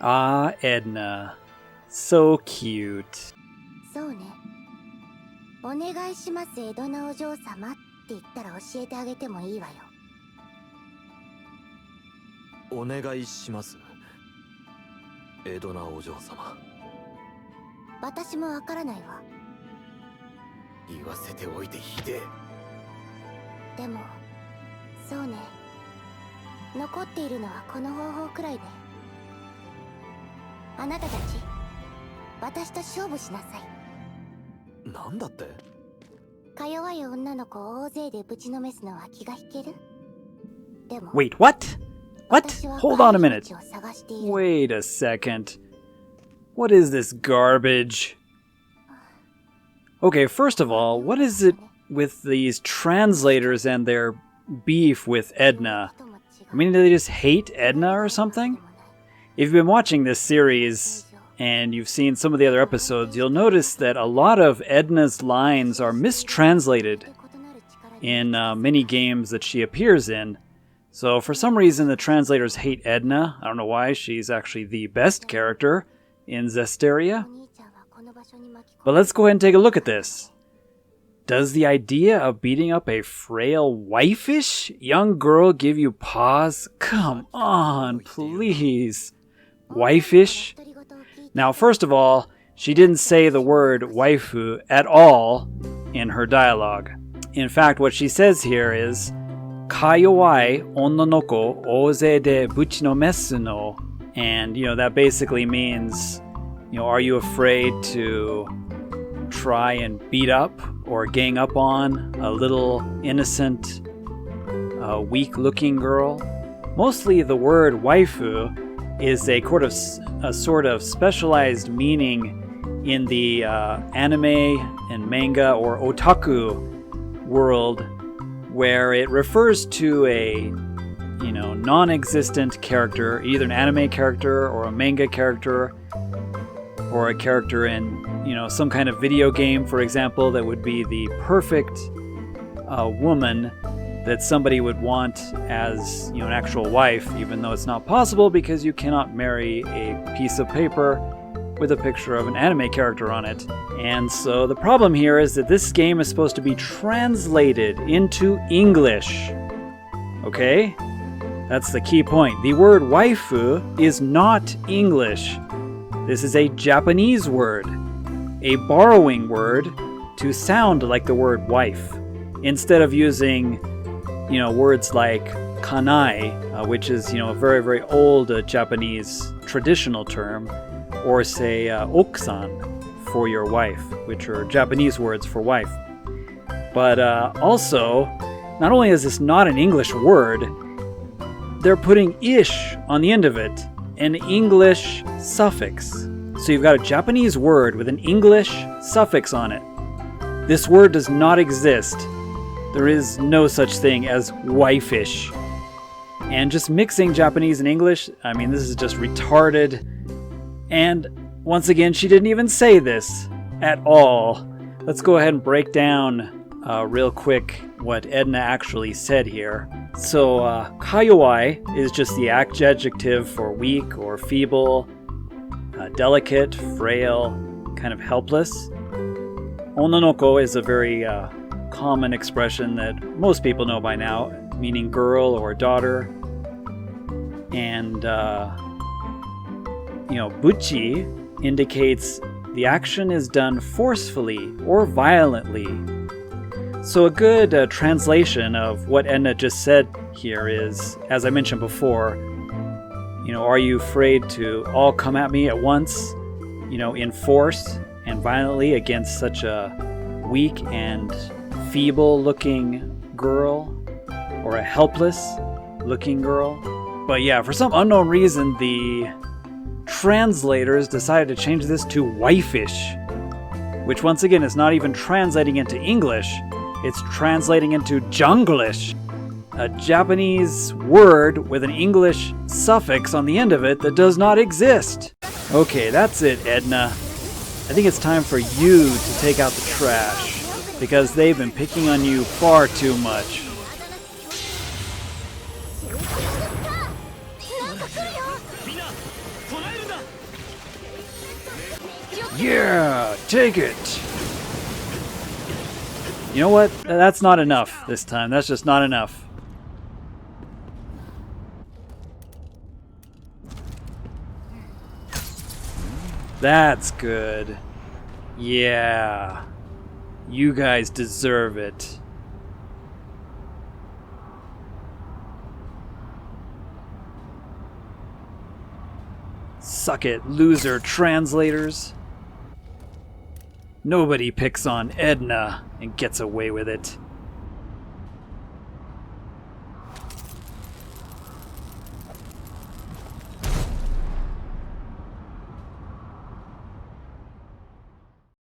Ah, Edna. So cute. そうね。お願いします、エドナお嬢様って言ったら教えてあげてもいいわよ。お願いします。エドナお嬢様。私もわからないわ。言わせておいてひでえ。でも、そうね。残っているのはこの方法くらいね。あなたたち、私と勝負しなさい。なんだって？か弱い女の子を大勢でぶちのめすのは気が引ける？でも、 Wait, what? What? Hold on a minute. Wait a second. What is this garbage? Okay, first of all, what is it with these translators and their beef with Edna? I mean, do they just hate Edna or something? If you've been watching this series and you've seen some of the other episodes, you'll notice that a lot of Edna's lines are mistranslated in many games that she appears in. So for some reason the translators hate Edna. I don't know why. She's actually the best character in Zestiria. But let's go ahead and take a look at this. Does the idea of beating up a frail, waifish young girl give you pause? Come on, please. Waifish? Now, first of all, she didn't say the word waifu at all in her dialogue. In fact, what she says here is, Kayowai onnonoko oze de buchi no mesu no. And, that basically means, are you afraid to try and beat up or gang up on a little innocent, weak-looking girl? Mostly the word waifu is a sort of specialized meaning in the anime and manga or otaku world, where it refers to a non-existent character, either an anime character or a manga character or a character in some kind of video game, for example, that would be the perfect woman that somebody would want as an actual wife, even though it's not possible because you cannot marry a piece of paper with a picture of an anime character on it. And so the problem here is that this game is supposed to be translated into English. Okay? That's the key point. The word waifu is not English. This is a Japanese word, a borrowing word to sound like the word wife. Instead of using, words like kanai, which is, a very, very old Japanese traditional term, or say okusan for your wife, which are Japanese words for wife. But also, not only is this not an English word, they're putting ish on the end of it, an English suffix. So you've got a Japanese word with an English suffix on it. This word does not exist. There is no such thing as waifish. And just mixing Japanese and English, this is just retarded. And once again, she didn't even say this at all. Let's go ahead and break down real quick what Edna actually said here. So, kayowai is just the adjective for weak or feeble, delicate, frail, kind of helpless. Onnonoko is a very common expression that most people know by now, meaning girl or daughter. And, buchi indicates the action is done forcefully or violently. So a good translation of what Edna just said here is, as I mentioned before, are you afraid to all come at me at once, in force and violently against such a weak and feeble-looking girl, or a helpless-looking girl? But yeah, for some unknown reason, the translators decided to change this to waifish, which once again is not even translating into English, it's translating into Junglish, a Japanese word with an English suffix on the end of it that does not exist. Okay, that's it, Edna. I think it's time for you to take out the trash, because they've been picking on you far too much. Yeah, take it. You know what? That's not enough this time. That's just not enough. That's good. Yeah. You guys deserve it. Suck it, loser translators. Nobody picks on Edna and gets away with it.